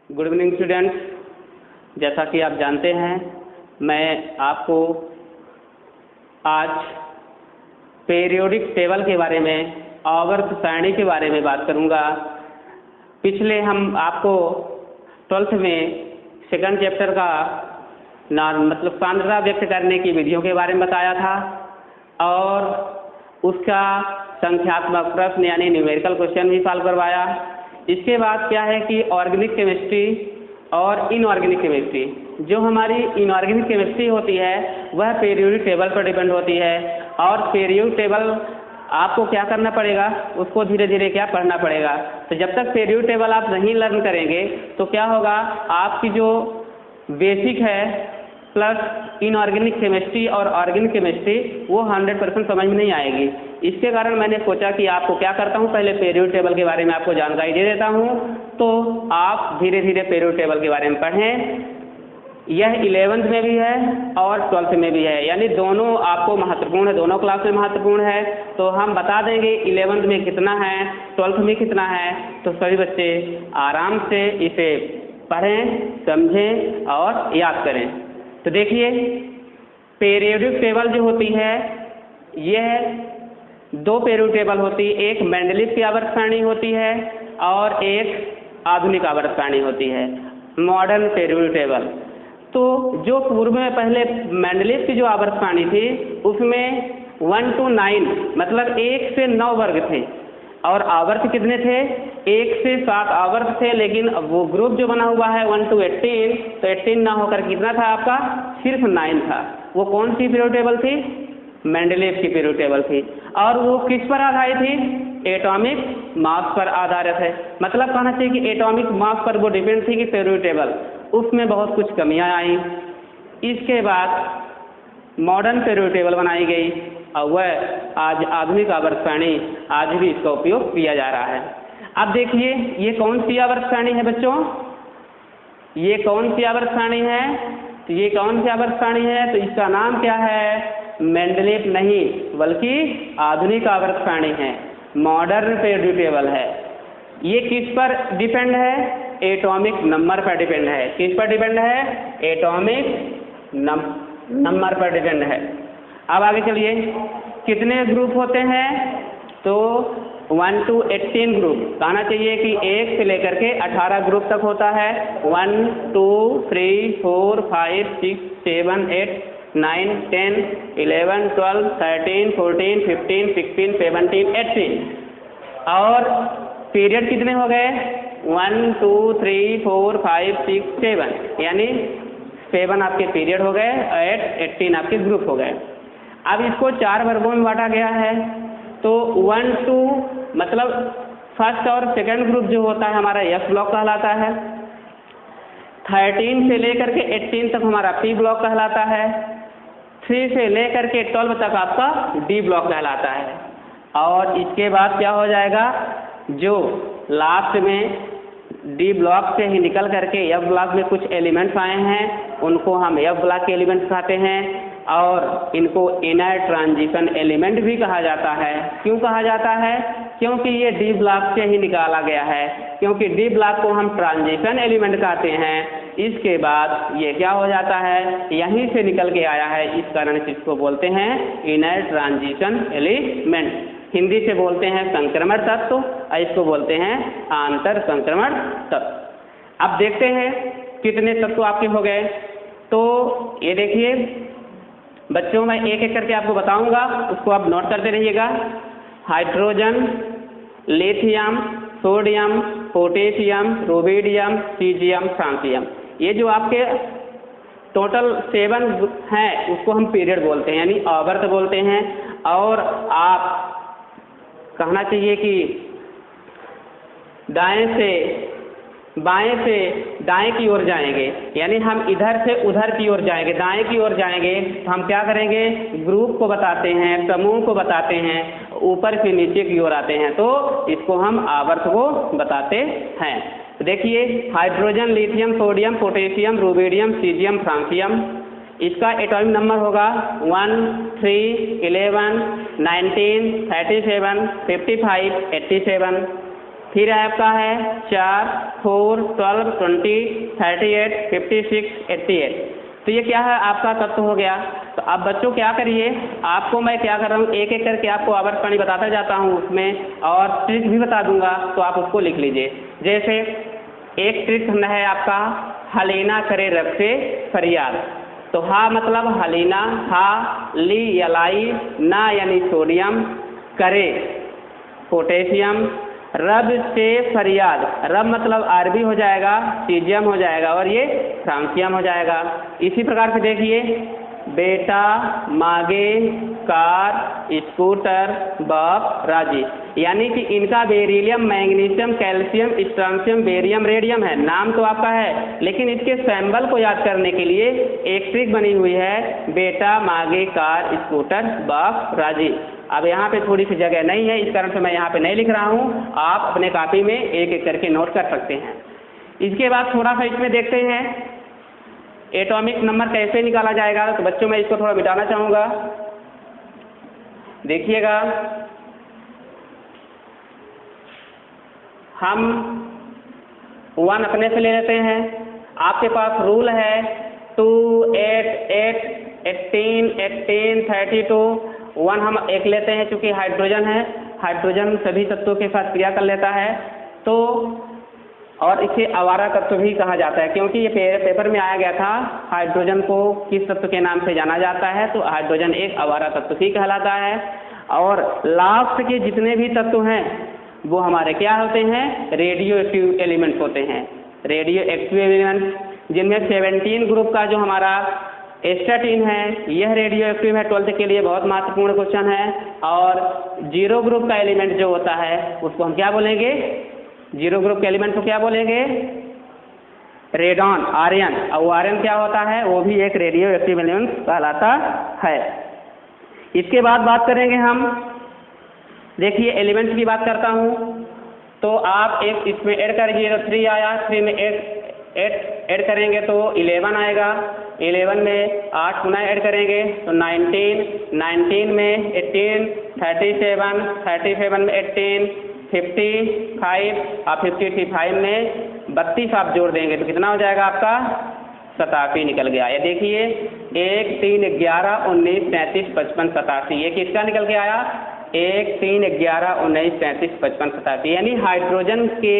Good evening students. जैसा कि आप जानते हैं, मैं आपको आज पीरियोडिक टेबल के बारे में, आवर्त सारणी के बारे में बात करूंगा। पिछले हम आपको 12th में सेकंड चैप्टर का मतलब सांद्रता व्यक्त करने की विधियों के बारे में बताया था और उसका संख्यात्मक प्रश्न यानी न्यूमेरिकल क्वेश्चन भी सॉल्व करवाया। इसके बाद क्या है कि ऑर्गेनिक केमिस्ट्री और इनऑर्गेनिक केमिस्ट्री, जो हमारी इनऑर्गेनिक केमिस्ट्री होती है वह पीरियोडिक टेबल पर डिपेंड होती है और पीरियोडिक टेबल आपको क्या करना पड़ेगा, उसको धीरे धीरे क्या पढ़ना पड़ेगा। तो जब तक पीरियोडिक टेबल आप नहीं लर्न करेंगे तो क्या होगा, आपकी जो बेसिक है प्लस इनऑर्गेनिक केमिस्ट्री और ऑर्गेनिक केमिस्ट्री वो 100% समझ में नहीं आएगी। इसके कारण मैंने सोचा कि आपको क्या करता हूँ, पहले पीरियोडिक टेबल के बारे में आपको जानकारी दे देता हूँ, तो आप धीरे धीरे पीरियोडिक टेबल के बारे में पढ़ें। यह 11th में भी है और 12th में भी है, यानी दोनों आपको महत्वपूर्ण है, दोनों क्लास में महत्वपूर्ण है। तो हम बता देंगे 11th में कितना है, 12th में कितना है, तो सभी बच्चे आराम से इसे पढ़ें, समझें और याद करें। तो देखिए, पीरियोडिक टेबल जो होती है यह दो पीरियोडिक टेबल होती है, एक मेंडलीव की आवर्त सारणी होती है और एक आधुनिक आवर्त सारणी होती है, मॉडर्न पीरियोडिक टेबल। तो जो पूर्व में पहले मेंडलीव की जो आवर्त सारणी थी उसमें 1 to 9 मतलब 1 से 9 वर्ग थे और आवर्त कितने थे, 1 से 7 आवर्त थे। लेकिन वो ग्रुप जो बना हुआ है 1 to 18, तो 18 ना होकर कितना था आपका, सिर्फ 9 था। वो कौन सी पीरियोडिक टेबल थी, मेंडलीव की पीरियोडिक टेबल थी। और वो किस पर आधारित थी, एटॉमिक मास पर आधारित है। मतलब कहना चाहिए कि एटॉमिक मास पर वो डिपेंड थी कि पीरियोडिक टेबल, उसमें बहुत कुछ कमियां आई। इसके बाद मॉडर्न पीरियोडिक टेबल बनाई गई और वह आज आधुनिक आवर्त सारणी, आज भी इसका उपयोग किया जा रहा है। अब देखिए, ये कौन सी आवर्त सारणी है बच्चों, ये कौन सी आवर्त सारणी है, तो ये कौन सी आवर्त सारणी है, तो इसका नाम क्या है, मेंडलीव नहीं बल्कि आधुनिक आवर्त सारणी है, मॉडर्न पीरियोडिक टेबल है। ये किस पर डिपेंड है, एटॉमिक नंबर पर डिपेंड है। किस पर डिपेंड है, एटॉमिक नंबर पर डिपेंड है। अब आगे चलिए, कितने ग्रुप होते हैं, तो 1 to 18 ग्रुप, कहना चाहिए कि 1 से लेकर के 18 ग्रुप तक होता है। 1 2 3 4 5 6 7 8 9 10 11 12 13 14 15 16 17 18 और पीरियड कितने हो गए, 1 2 3 4 5 6 7, यानी 7 आपके पीरियड हो गए, 18 आपके ग्रुप हो गए। अब इसको 4 वर्गों में बांटा गया है। तो 1 to मतलब फर्स्ट और सेकंड ग्रुप जो होता है हमारा एफ ब्लॉक कहलाता है। 13 से लेकर के 18 तक हमारा पी ब्लॉक कहलाता है। 3 से लेकर के 12 तक आपका डी ब्लॉक कहलाता है। और इसके बाद क्या हो जाएगा, जो लास्ट में डी ब्लॉक से ही निकल करके एफ ब्लॉक में कुछ एलिमेंट्स आए हैं, उनको हम एफ ब्लॉक के एलिमेंट्स कहते हैं और इनको इनर ट्रांजिशन एलिमेंट भी कहा जाता है। क्यों कहा जाता है, क्योंकि ये डी ब्लॉक से ही निकाला गया है, क्योंकि डी ब्लॉक को हम ट्रांजिशन एलिमेंट कहते हैं। इसके बाद ये क्या हो जाता है, यहीं से निकल के आया है, इस कारण से इसको बोलते हैं इनर ट्रांजिशन एलिमेंट। हिंदी से बोलते हैं संक्रमण तत्व और इसको बोलते हैं आंतर संक्रमण तत्व। अब देखते हैं कितने तत्व आपके हो गए। तो ये देखिए बच्चों, मैं एक एक करके आपको बताऊंगा, उसको आप नोट करते रहिएगा। Hydrogen, lithium, sodium, potassium, rubidium, caesium, francium, ये जो आपके टोटल 7 हैं उसको हम पीरियड बोलते हैं, यानी आवर्त बोलते हैं। और आप कहना चाहिए कि दाएं से बाएं से दाएं की ओर जाएंगे, यानी हम इधर से उधर की ओर जाएंगे, दाएं की ओर जाएंगे तो हम क्या करेंगे, ग्रुप को बताते हैं, समूह को बताते हैं, ऊपर से नीचे की ओर आते हैं तो इसको हम आवर्त को बताते हैं। तो देखिए, hydrogen, lithium, sodium, potassium, rubidium, caesium, francium, इसका एटॉमिक नंबर होगा 1 3 11 19 37 55 87। फिर आपका है 4, 4, 12, 20, 38, 56, 88। तो ये क्या है आपका तत्व हो गया। तो अब बच्चों क्या करिए, आपको मैं क्या कर रहा हूँ एक एक करके आपको आवर्त सारणी बताता जाता हूँ उसमें, और ट्रिक भी बता दूंगा तो आप उसको लिख लीजिए। जैसे एक ट्रिक है आपका हलीना करे रब से फरियाद। तो हा मतलब हलीना, हा ली या लाई, ना यानी सोडियम, करे पोटेशियम, रब से फरियाद, रब मतलब आरबी हो जाएगा, सीजियम हो जाएगा और ये फ्रांसियम हो जाएगा। इसी प्रकार से देखिए बेटा मागे कार स्कूटर बाप राजी, यानी कि इनका beryllium magnesium calcium strontium barium radium है, नाम तो आपका है लेकिन इसके सैंबल को याद करने के लिए एक ट्रिक बनी हुई है बेटा मागे कार स्कूटर बाप राजी। अब यहाँ पे थोड़ी सी जगह नहीं है, इस कारण से मैं यहाँ पे नहीं लिख रहा हूँ, आप अपने कॉपी में एक एक करके नोट कर सकते हैं। इसके बाद थोड़ा सा इसमें देखते हैं एटॉमिक नंबर कैसे निकाला जाएगा। तो बच्चों मैं इसको थोड़ा मिटाना चाहूँगा, देखिएगा हम 1 अपने से ले लेते हैं। आपके पास रूल है 2, 8, 8, 18, 18, 32, 1 हम एक लेते हैं चूँकि हाइड्रोजन है, हाइड्रोजन सभी तत्वों के साथ क्रिया कर लेता है तो, और इसे आवारा तत्व भी कहा जाता है क्योंकि ये पेपर में आया गया था हाइड्रोजन को किस तत्व के नाम से जाना जाता है, तो हाइड्रोजन एक आवारा तत्व ही कहलाता है। और लास्ट के जितने भी तत्व हैं वो हमारे क्या होते हैं, रेडियो एक्टिव एलिमेंट होते हैं, रेडियो एक्टिव एलिमेंट, जिनमें 17 ग्रुप का जो हमारा एस्टाटीन है यह रेडियो एक्टिव है, 12th के लिए बहुत महत्वपूर्ण क्वेश्चन है। और 0 ग्रुप का एलिमेंट जो होता है उसको हम क्या बोलेंगे, 0 ग्रुप के एलिमेंट को क्या बोलेंगे, रेडॉन, आर्यन, और वो आर्यन क्या होता है, वो भी एक रेडियो एक्टिव एलिमेंट कहलाता है। इसके बाद बात करेंगे हम, देखिए एलिमेंट्स की बात करता हूँ तो आप एक इसमें ऐड करिए, 3 आया, 3 में 8 ऐड करेंगे तो 11 आएगा, 11 में 8 पुनः ऐड करेंगे तो 19, 19 में 18, 37, 37 में 18, 55 और 55 में 32 आप जोड़ देंगे तो कितना हो जाएगा आपका 87 निकल गया। ये देखिए 1, 3, 11, 19, 33, 55, 87, ये किसका निकल के आया, 1, 3, 11, 19, 33, 55, 87, यानी हाइड्रोजन के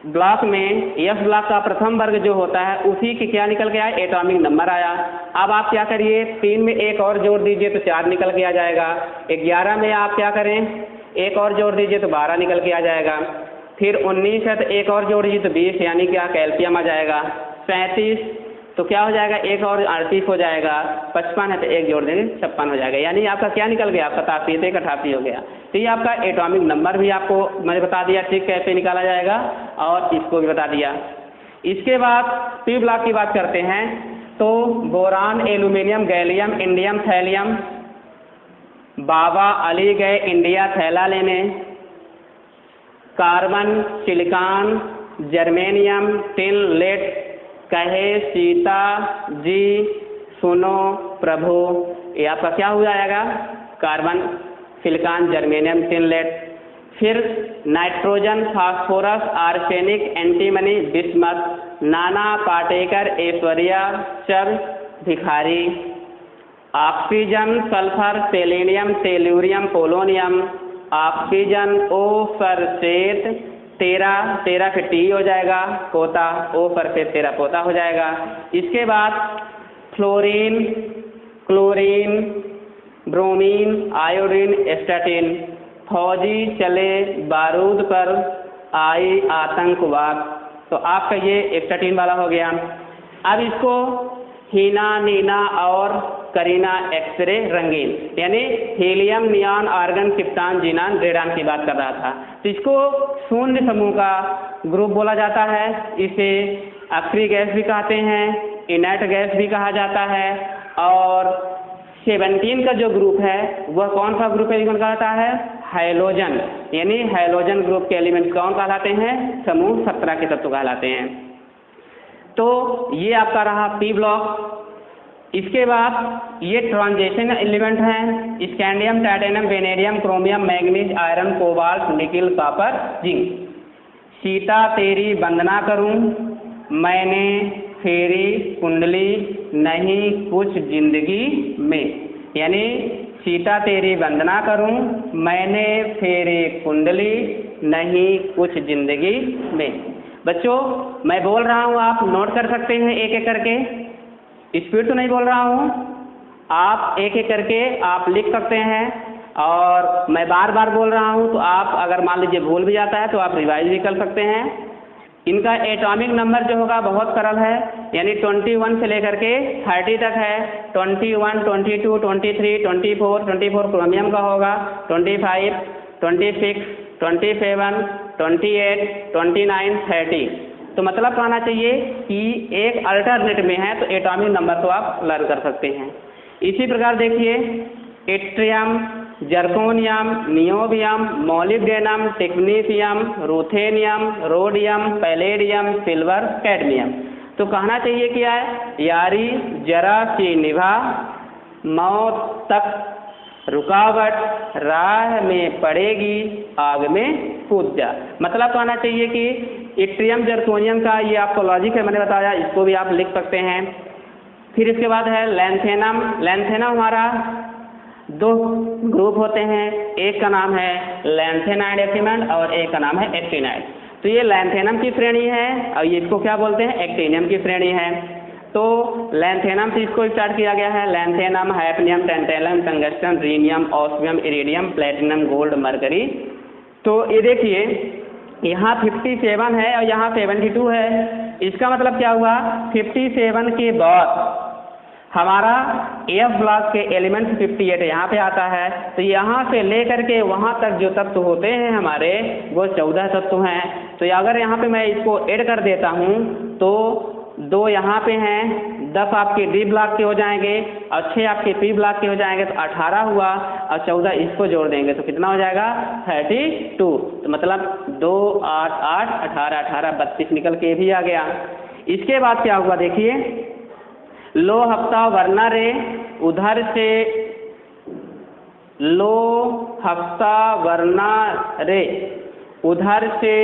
ब्लॉक में एफ ब्लॉक का प्रथम वर्ग जो होता है उसी के क्या निकल के आया, एटॉमिक नंबर आया। अब आप क्या करिए 3 में 1 और जोड़ दीजिए तो 4 निकल के आ जाएगा, 11 में आप क्या करें 1 और जोड़ दीजिए तो 12 निकल के आ जाएगा, फिर 19 है तो 1 और जोड़ दीजिए तो 20 यानी क्या कैल्शियम आ जाएगा, 37 तो क्या हो जाएगा 1 और 38 हो जाएगा, 55 है तो 1 जोड़ देंगे 56 हो जाएगा, यानी आपका क्या निकल गया 87 से 88 हो गया। तो ये आपका एटॉमिक नंबर भी आपको मैंने बता दिया ठीक कैसे निकाला जाएगा और इसको भी बता दिया। इसके बाद पी ब्लॉक की बात करते हैं तो boron, aluminium, gallium, indium, thallium, बाबा अली गए इंडिया थैला लेने, carbon, silicon, germanium, tin, lead, कहे सीता जी सुनो प्रभु, ये आपका क्या हो जाएगा carbon, silicon, germanium, tin, lead. फिर nitrogen, phosphorus, arsenic, antimony, bismuth, Nana Patekar, Aishwarya, चर, भिखारी, oxygen, sulphur, selenium, tellurium, polonium, oxygen, O फरसेट, 13 फिर टी हो जाएगा पोता, ओ फरसेट 13 पोता हो जाएगा। इसके बाद fluorine, chlorine, bromine, iodine, astatine, फौजी चले बारूद पर आई आतंकवाद, तो आपका ये एस्टाटीन वाला हो गया। अब इसको हीना, नीना और करीना एक्सरे रंगीन, यानी helium, neon, argon, krypton, xenon, radon की बात कर रहा था। तो इसको शून्य समूह का ग्रुप बोला जाता है, इसे अक्सरी गैस भी कहते हैं, इनर्ट गैस भी कहा जाता है। और 17 का जो ग्रुप है वह कौन सा ग्रुप एलिमेंट कहलाता है, हाइलोजन, यानी हाइलोजन ग्रुप के एलिमेंट कौन कहलाते हैं, समूह 17 के तत्व कहलाते हैं। तो ये आपका रहा पी ब्लॉक। इसके बाद ये ट्रांजिशन एलिमेंट हैं, scandium, titanium, vanadium, chromium, manganese, iron, cobalt, nickel, copper, zinc. Sita तेरी वंदना करूं, मैंने फेरी कुंडली नहीं कुछ जिंदगी में, यानी सीता तेरी वंदना करूं, मैंने फेरी कुंडली नहीं कुछ जिंदगी में। बच्चों मैं बोल रहा हूं, आप नोट कर सकते हैं एक एक करके, स्पीड तो नहीं बोल रहा हूं, आप एक एक करके आप लिख सकते हैं। और मैं बार बार बोल रहा हूं तो आप अगर मान लीजिए भूल भी जाता है तो आप रिवाइज भी कर सकते हैं। इनका एटॉमिक नंबर जो होगा बहुत सरल है, यानी 21 से लेकर के 30 तक है। 21, 22, 23, 24 क्रोमियम का होगा, 25, 26, 27, 28, 29, 30। तो मतलब कहना चाहिए कि एक अल्टरनेट में है तो एटॉमिक नंबर तो आप लर्न कर सकते हैं। इसी प्रकार देखिए atrium, zirconium, niobium, molybdenum, technetium, ruthenium, rhodium, palladium, silver, cadmium. तो कहना चाहिए क्या है, यारी जरा सी निभा, मौत तक रुकावट, राह में पड़ेगी आग में कूद जा। मतलब कहना चाहिए कि एट्रियम जर्कोनियम का ये आपको लॉजिक है, मैंने बताया, इसको भी आप लिख सकते हैं। फिर इसके बाद है लैंथेनम। लैंथेनम हमारा दो ग्रुप होते हैं, एक का नाम है लैंथेनाइड एलिमेंट और एक का नाम है एक्टिनाइड। तो ये लैंथेनम की श्रेणी है और ये इसको क्या बोलते हैं, एक्टिनियम की श्रेणी है। तो लैंथेनम से इसको स्टार्ट किया गया है, lanthanum, hafnium, tantalum, tungsten, rhenium, osmium, iridium, platinum, gold, mercury. तो ये देखिए यहाँ 57 है और यहाँ 72 है। इसका मतलब क्या हुआ, 57 के बाद हमारा एफ ब्लॉक के एलिमेंट 58 यहाँ पे आता है। तो यहाँ से लेकर के वहाँ तक जो तत्व होते हैं हमारे वो 14 तत्व हैं। तो अगर यहाँ पे मैं इसको ऐड कर देता हूँ तो 2 यहाँ पे हैं, 10 आपके डी ब्लॉक के हो जाएंगे और 6 आपके पी ब्लॉक के हो जाएंगे, तो 18 हुआ और 14 इसको जोड़ देंगे तो कितना हो जाएगा 32। तो मतलब 2, 8, 8, 18, 18, 32 निकल के भी आ गया। इसके बाद क्या हुआ देखिए, लो हफ्ता वरना रे, उधर से लो हफ्ता वरना रे, उधर से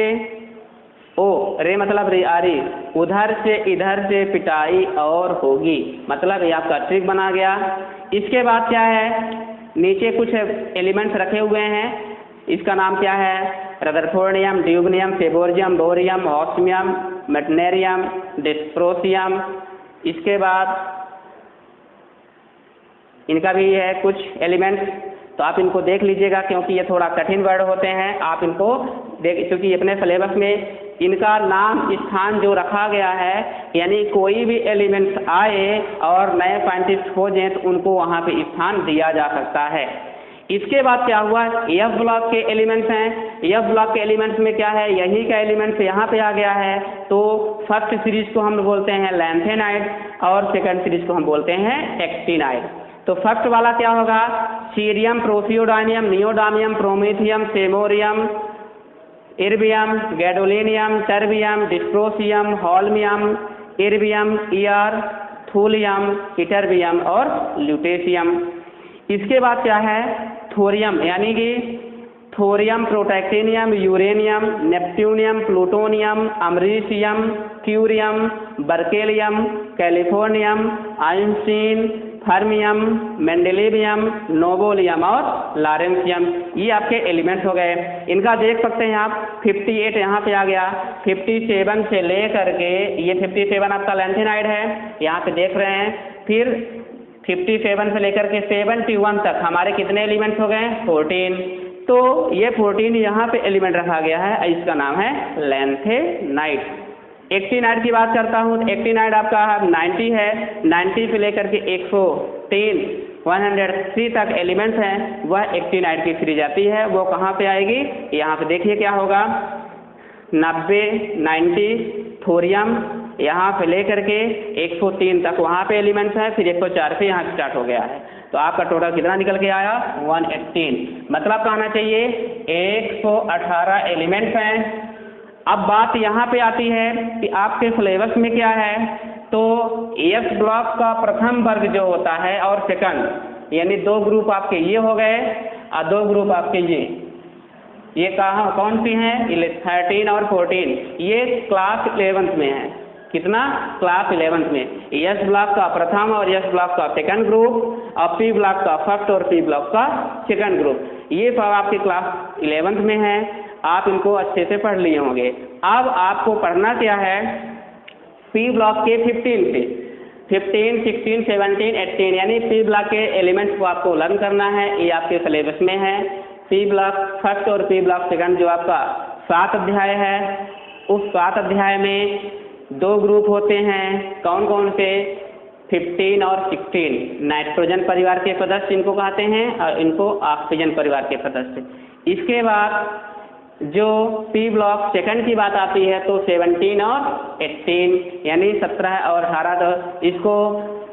ओ रे मतलब रे आरी, उधर से इधर से पिटाई और होगी। मतलब ये आपका ट्रिक बना गया। इसके बाद क्या है, नीचे कुछ एलिमेंट्स रखे हुए हैं, इसका नाम क्या है, रदरफोर्डियम, ड्यूबनियम, सेबोर्जियम, बोरियम, ऑस्मियम, मेटनेरियम, डिस्प्रोसियम। इसके बाद इनका भी है कुछ एलिमेंट्स, तो आप इनको देख लीजिएगा क्योंकि ये थोड़ा कठिन वर्ड होते हैं। आप इनको देख, क्योंकि अपने सिलेबस में इनका नाम स्थान जो रखा गया है, यानी कोई भी एलिमेंट्स आए और नए साइंटिस्ट खोजें तो उनको वहाँ पे स्थान दिया जा सकता है। इसके बाद क्या हुआ, एफ ब्लॉक के एलिमेंट्स हैं। एफ ब्लॉक के एलिमेंट्स में क्या है, यही का एलिमेंट्स यहाँ पे आ गया है। तो फर्स्ट सीरीज को हम बोलते हैं लैंथेनाइड और सेकंड सीरीज को हम बोलते हैं एक्टिनाइड। तो फर्स्ट वाला क्या होगा, cerium, praseodymium, neodymium, promethium, samarium, erbium, gadolinium, terbium, dysprosium, holmium, erbium, ER, thulium, ytterbium और ल्यूटेशियम। इसके बाद क्या है, थोरियम, यानी कि thorium, protactinium, uranium, neptunium, plutonium, americium, curium, berkelium, californium, Einstein, fermium, mendelevium, nobelium और लॉरेंसियम। ये आपके एलिमेंट्स हो गए। इनका देख सकते हैं आप 58 यहाँ पे आ गया। 57 से ले करके ये 57 आपका लैंथेनाइड है, यहाँ पे देख रहे हैं। फिर 57 से लेकर के 71 तक हमारे कितने एलिमेंट्स हो गए, 14। तो ये 14 यहाँ पे एलिमेंट रखा गया है, इसका नाम है लैंथेनाइड। एक्टिनाइड की बात करता हूँ, एक्टिनाइड आपका 90 है, 90 से लेकर के 103 103 तक एलिमेंट्स हैं, वह एक्टिनाइड की सीरीज आती है। वो कहाँ पे आएगी, यहाँ पे देखिए क्या होगा, 90, 90 थोरियम, यहाँ से लेकर के 103 तक वहाँ पे एलिमेंट्स हैं, फिर 104 से यहाँ स्टार्ट हो गया है। तो आपका टोटल कितना निकल के आया, 118। मतलब कहना चाहिए 118 एलिमेंट्स हैं अब बात यहाँ पे आती है कि आपके सिलेबस में क्या है। तो एस ब्लॉक का प्रथम वर्ग जो होता है और सेकंड, यानी 2 ग्रुप आपके ये हो गए और 2 ग्रुप आपके ये कहाँ कौन सी हैं, 13 और 14, ये क्लास 11th में है। कितना? क्लास 11th में। एस ब्लॉक का प्रथम और एस ब्लॉक का सेकंड ग्रुप और पी ब्लॉक का फर्स्ट और पी ब्लॉक का सेकंड ग्रुप, ये सब आपके क्लास 11th में है। आप इनको अच्छे से पढ़ लिए होंगे। अब आपको पढ़ना क्या है, पी ब्लॉक के 15 से 15, 16, 17, 18 यानी पी ब्लॉक के एलिमेंट्स को आपको लर्न करना है। ये आपके सिलेबस में है। पी ब्लॉक फर्स्ट और पी ब्लॉक सेकंड जो आपका 7 अध्याय है, उस 7 अध्याय में 2 ग्रुप होते हैं। कौन कौन से? 15 और 16। नाइट्रोजन परिवार के सदस्य इनको कहते हैं और इनको ऑक्सीजन परिवार के सदस्य। इसके बाद जो पी ब्लॉक सेकंड की बात आती है तो 17 और 18 यानी 17 और 18, तो इसको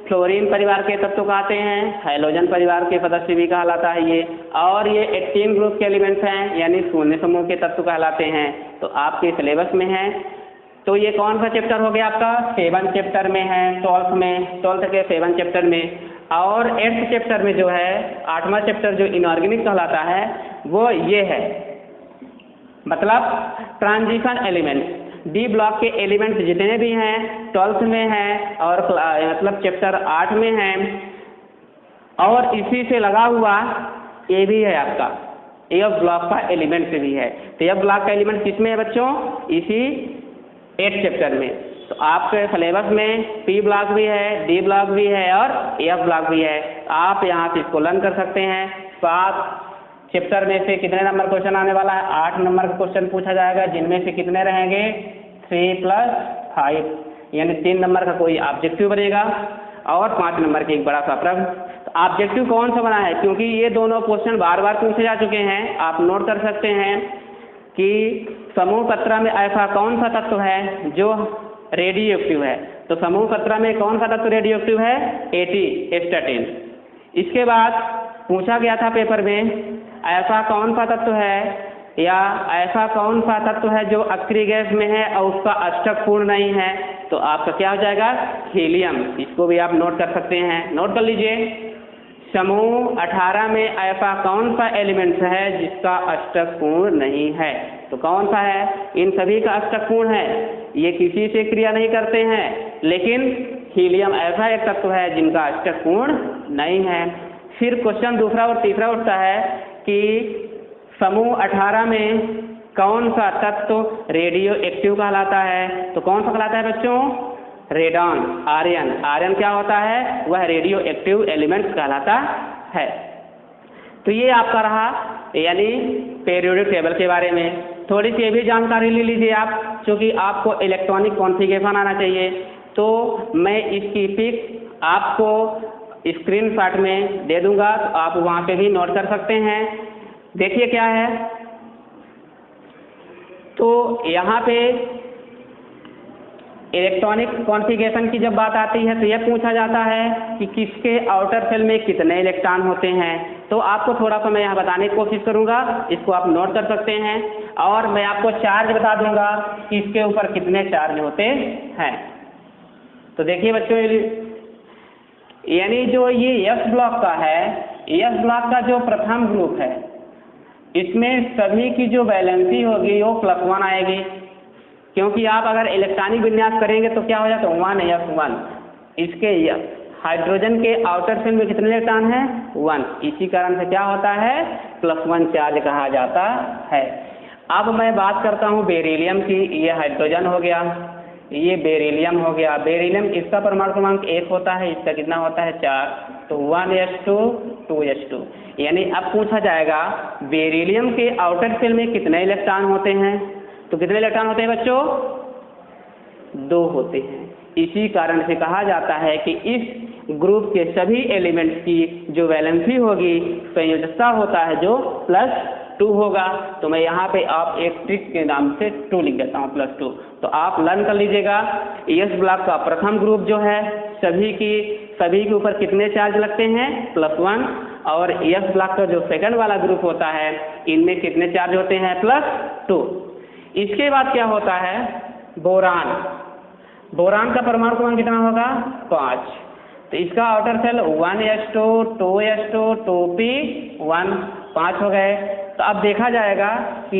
फ्लोरीन परिवार के तत्व कहते हैं, हाइड्रोजन परिवार के सदस्य भी कहलाता है ये। और ये 18 ग्रुप के एलिमेंट्स हैं यानी शून्य समूह के तत्व कहलाते हैं। तो आपके सिलेबस में है। तो ये कौन सा चैप्टर हो गया आपका? 7 चैप्टर में है, 12th के 7 चैप्टर में। और 8th चैप्टर में जो है 8वां चैप्टर जो इनऑर्गेनिक कहलाता है वो ये है, मतलब ट्रांजिशन एलिमेंट। डी ब्लॉक के एलिमेंट्स जितने भी हैं 12th में हैं और मतलब चैप्टर 8 में हैं। और इसी से लगा हुआ ये भी है आपका, एफ ब्लॉक का एलिमेंट भी है। तो एफ ब्लॉक का एलिमेंट किसमें है बच्चों? इसी 8 चैप्टर में। तो आपके सिलेबस में पी ब्लॉक भी है, डी ब्लॉक भी है और एफ ब्लॉक भी है। आप यहाँ से इसको लर्न कर सकते हैं। 7 चैप्टर में से कितने नंबर क्वेश्चन आने वाला है? 8 नंबर का क्वेश्चन पूछा जाएगा, जिनमें से कितने रहेंगे? 3 + 5 यानी 3 नंबर का कोई ऑब्जेक्टिव बनेगा और 5 नंबर की एक बड़ा सा प्रश्न। तो ऑब्जेक्टिव कौन सा बना है? क्योंकि ये दोनों क्वेश्चन बार बार पूछे जा चुके हैं, आप नोट कर सकते हैं कि समूह 17 में ऐसा कौन सा तत्व है जो रेडियो एक्टिव है। तो समूह 17 में कौन सा तत्व रेडियो एक्टिव है? एस्टाटीन। इसके बाद पूछा गया था पेपर में, ऐसा कौन सा तत्व है या ऐसा कौन सा तत्व है जो अक्रिय गैस में है और उसका अष्टक पूर्ण नहीं है? तो आपका क्या हो जाएगा? हीलियम। इसको भी आप नोट कर सकते हैं, नोट कर लीजिए। समूह 18 में ऐसा कौन सा एलिमेंट्स है जिसका अष्टक पूर्ण नहीं है? तो कौन सा है? इन सभी का अष्टक पूर्ण है, ये किसी से क्रिया नहीं करते हैं, लेकिन हीलियम ऐसा एक तत्व है जिनका अष्टक पूर्ण नहीं है। फिर क्वेश्चन दूसरा और तीसरा उठता है कि समूह 18 में कौन सा तत्व रेडियो एक्टिव कहलाता है? तो कौन सा कहलाता है बच्चों? रेडॉन, आर्यन। आर्यन क्या होता है? वह रेडियो एक्टिव एलिमेंट कहलाता है। तो ये आपका रहा यानी पीरियोडिक टेबल के बारे में। थोड़ी सी ये भी जानकारी ले लीजिए आप, क्योंकि आपको इलेक्ट्रॉनिक कॉन्फ़िगरेशन आना चाहिए। तो मैं इसकी पिक आपको स्क्रीनशॉट में दे दूंगा, तो आप वहाँ पे भी नोट कर सकते हैं। देखिए क्या है, तो यहाँ पे इलेक्ट्रॉनिक कॉन्फ़िगरेशन की जब बात आती है तो यह पूछा जाता है कि किसके आउटर शेल में कितने इलेक्ट्रॉन होते हैं। तो आपको थोड़ा सा मैं यहाँ बताने की कोशिश करूँगा, इसको आप नोट कर सकते हैं। और मैं आपको चार्ज बता दूंगा कि इसके ऊपर कितने चार्ज होते हैं। तो देखिए बच्चों, यानी जो ये एस ब्लॉक का है, एस ब्लॉक का जो प्रथम ग्रुप है, इसमें सभी की जो वैलेंसी होगी वो +1 आएगी। क्योंकि आप अगर इलेक्ट्रॉनिक विन्यास करेंगे तो क्या हो जाता है? 1s1। इसके हाइड्रोजन के आउटर शेल में कितने इलेक्ट्रॉन हैं? 1। इसी कारण से क्या होता है? +1 चार्ज कहा जाता है। अब मैं बात करता हूँ बेरिलियम की। ये हाइड्रोजन हो गया, ये बेरिलियम हो गया। बेरिलियम इसका परमाणु क्रमांक 1 होता है, इसका कितना होता है? 4। तो 1s2 2s2। यानी अब पूछा जाएगा बेरिलियम के आउटर शेल में कितने इलेक्ट्रॉन होते हैं? तो कितने इलेक्ट्रॉन होते हैं बच्चों? 2 होते हैं। इसी कारण से कहा जाता है कि इस ग्रुप के सभी एलिमेंट्स की जो वैलेंसी होगी, संयोजकता होता है जो +2 होगा। तो मैं यहाँ पे आप एक ट्रिक के नाम से 2 लिख देता हूँ, +2। तो आप लर्न कर लीजिएगा। एस ब्लॉक का प्रथम ग्रुप जो है, सभी के ऊपर कितने चार्ज लगते हैं? +1। और एस ब्लॉक का जो सेकंड वाला ग्रुप होता है, इनमें कितने चार्ज होते हैं? +2। इसके बाद क्या होता है, बोरान। बोरान का परमाणु क्रमांक कितना होगा, 5। तो इसका outer cell 1s2 2s2 2p1 5 हो गए। तो अब देखा जाएगा कि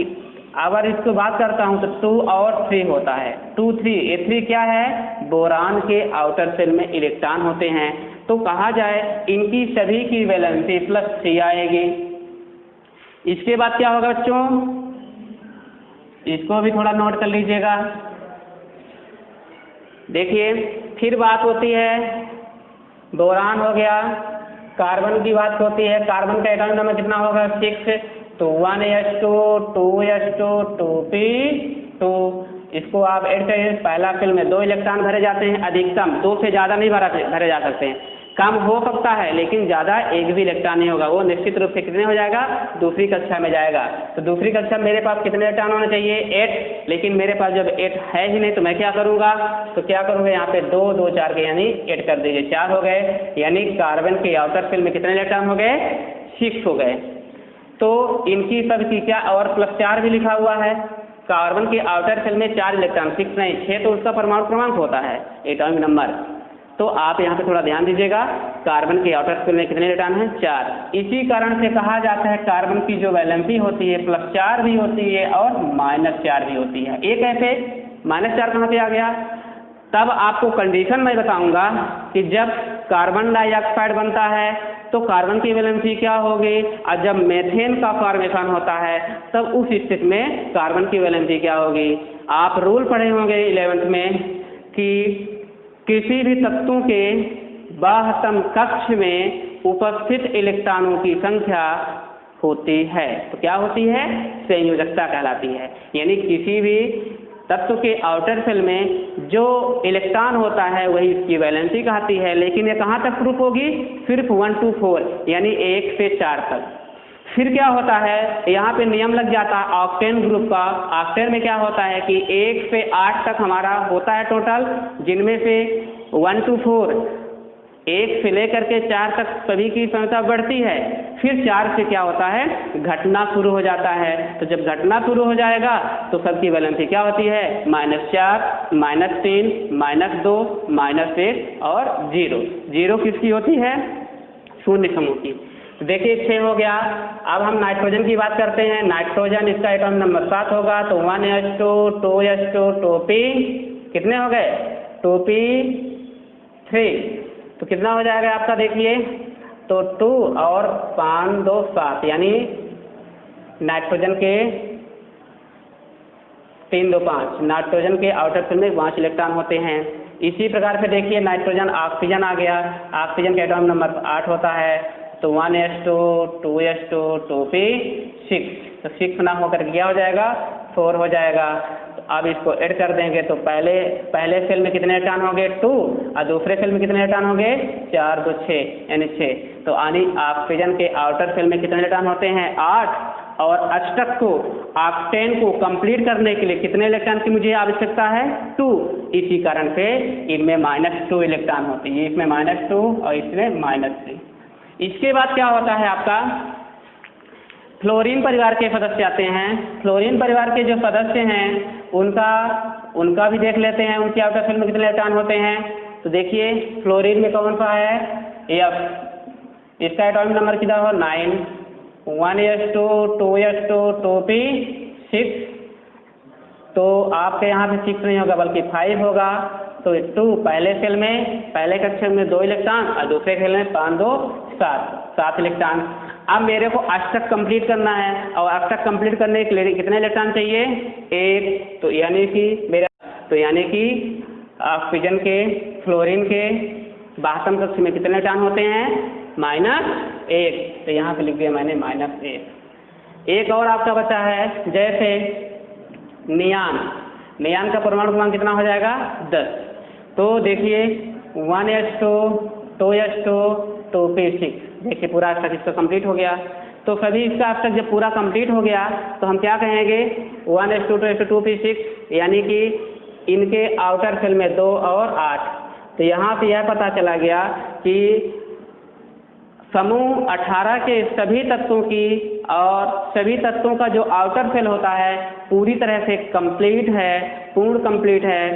अगर इसको बात करता हूं तो 2 और 3 होता है, 2 3। ये 3 क्या है, बोरान के आउटर सेल में इलेक्ट्रॉन होते हैं। तो कहा जाए इनकी सभी की वैलेंसी +3 आएगी। इसके बाद क्या होगा बच्चों, इसको भी थोड़ा नोट कर लीजिएगा। देखिए फिर बात होती है, बोरान हो गया, कार्बन की बात होती है। कार्बन का एटॉमिक नंबर कितना होगा, 6। तो 1s2 2s2 2p2। इसको आप ऐड करिए। पहला सेल में 2 इलेक्ट्रॉन भरे जाते हैं, अधिकतम 2 से ज़्यादा नहीं भरे जा सकते हैं। कम हो सकता है लेकिन ज़्यादा एक भी इलेक्ट्रॉन नहीं होगा। वो निश्चित रूप से कितने हो जाएगा, दूसरी कक्षा में जाएगा। तो दूसरी कक्षा में मेरे पास कितने इलेक्ट्रॉन होने चाहिए, 8। लेकिन मेरे पास जब 8 है ही नहीं तो मैं क्या करूँगा, तो क्या करूँगा, यहाँ पे 2 2 4 के यानी 8 कर दीजिए, 4 हो गए। यानी कार्बन के आउटर सेल में कितने इलेक्ट्रॉन हो गए, 6 हो गए। तो इनकी सबकी क्या और +4 भी लिखा हुआ है। कार्बन के आउटर सेल में 4 इलेक्ट्रॉन, 6 नहीं 6 तो उसका परमाणु क्रमांक होता है, एटॉमिक नंबर। तो आप यहाँ पे थोड़ा ध्यान दीजिएगा, कार्बन के आउटर सेल में कितने इलेक्ट्रॉन हैं, 4। इसी कारण से कहा जाता है कार्बन की जो वैलेंसी होती है +4 भी होती है और -4 भी होती है। एक ऐसे -4 कहाँ पे आ गया, तब आपको कंडीशन मैं बताऊंगा कि जब कार्बन डाइऑक्साइड बनता है तो कार्बन की वैलेंसी क्या होगी, और जब मीथेन का फॉर्मेशन होता है तब उस स्थिति में कार्बन की वैलेंसी क्या होगी। आप रूल पढ़े होंगे 11th में कि किसी भी तत्वों के बाह्यतम कक्ष में उपस्थित इलेक्ट्रॉनों की संख्या होती है तो क्या होती है, संयोजकता कहलाती है। यानी किसी भी तत्व के आउटर सेल में जो इलेक्ट्रॉन होता है वही इसकी वैलेंसी कहती है। लेकिन ये कहाँ तक प्रूफ होगी, सिर्फ 1 to 4 यानी 1 से 4 तक। फिर क्या होता है, यहाँ पे नियम लग जाता है ऑक्टेन ग्रुप का। ऑक्टेन में क्या होता है कि 1 से 8 तक हमारा होता है टोटल, जिनमें से 1 to 4 1 से लेकर के 4 तक सभी की संख्या बढ़ती है। फिर 4 से क्या होता है, घटना शुरू हो जाता है। तो जब घटना शुरू हो जाएगा तो सबकी वैलेंसी क्या होती है, -4 -3 -2 -1 और 0। 0 किसकी होती है, शून्य समूह की। देखिए 6 हो गया। अब हम नाइट्रोजन की बात करते हैं। नाइट्रोजन इसका एटॉमिक नंबर 7 होगा। तो 1s2 2s2 2p कितने हो गए, 2p3। तो कितना हो जाएगा आपका, देखिए तो 2 और 5 2 7 यानी नाइट्रोजन के 3 2 5 नाइट्रोजन के आउटर सेल में 5 इलेक्ट्रॉन होते हैं। इसी प्रकार से देखिए नाइट्रोजन ऑक्सीजन आ गया। ऑक्सीजन का एटॉमिक नंबर 8 होता है। तो 1s2 2s2 2p6। तो 6 ना होकर क्या हो जाएगा, 4 हो जाएगा। तो अब इसको ऐड कर देंगे तो पहले सेल में कितने इलेक्ट्रॉन होंगे, 2, और दूसरे सेल में कितने इलेक्ट्रॉन होंगे, 4 2 6 यानी 6। तो यानी ऑक्सीजन के आउटर सेल में कितने इलेक्ट्रॉन होते हैं, 8। और अष्टक को ऑक्टेन को कंप्लीट करने के लिए कितने इलेक्ट्रॉन की मुझे आवश्यकता है, 2। इसी कारण से इनमें -2 इलेक्ट्रॉन होते हैं, इसमें -2 और इसमें -3। इसके बाद क्या होता है आपका, फ्लोरीन परिवार के सदस्य आते हैं। फ्लोरीन परिवार के जो सदस्य हैं उनका भी देख लेते हैं, उनके आउटर सेल में कितने इलेक्ट्रॉन होते हैं। तो देखिए फ्लोरीन में कौन सा है, F। इसका एटॉमिक नंबर कितना हो, 9। 1s2 2s2 2p6। तो आपके यहाँ पे 6 नहीं होगा बल्कि 5 होगा। तो 2 पहले सेल में पहले कक्षा में 2 इलेक्ट्रॉन और दूसरे सेल में 5 2 7 इलेक्ट्रॉन। अब मेरे को अष्टक कंप्लीट करना है और अष्टक कंप्लीट करने के लिए कितने इलेक्ट्रॉन चाहिए, 1। तो यानी कि ऑक्सीजन के फ्लोरीन के बाह्यतम कक्ष में कितने इलेक्ट्रॉन होते हैं, -1। तो यहाँ पे लिख दिया मैंने -1। एक और आपका बचा है जैसे नियान का परमाणु क्रमांक कितना हो जाएगा, 10। तो देखिए 1s2 2s2 2p6। देखिए पूरा अष्टक इसका कंप्लीट हो गया। तो सभी इसका अष्टक जब पूरा कंप्लीट हो गया तो हम क्या कहेंगे, 1s2 2s2 2p6 यानी कि इनके आउटर सेल में 2 और 8। तो यहाँ पे यह पता चला गया कि समूह 18 के सभी तत्वों की और सभी तत्वों का जो आउटर सेल होता है पूरी तरह से कंप्लीट है, पूर्ण कंप्लीट है,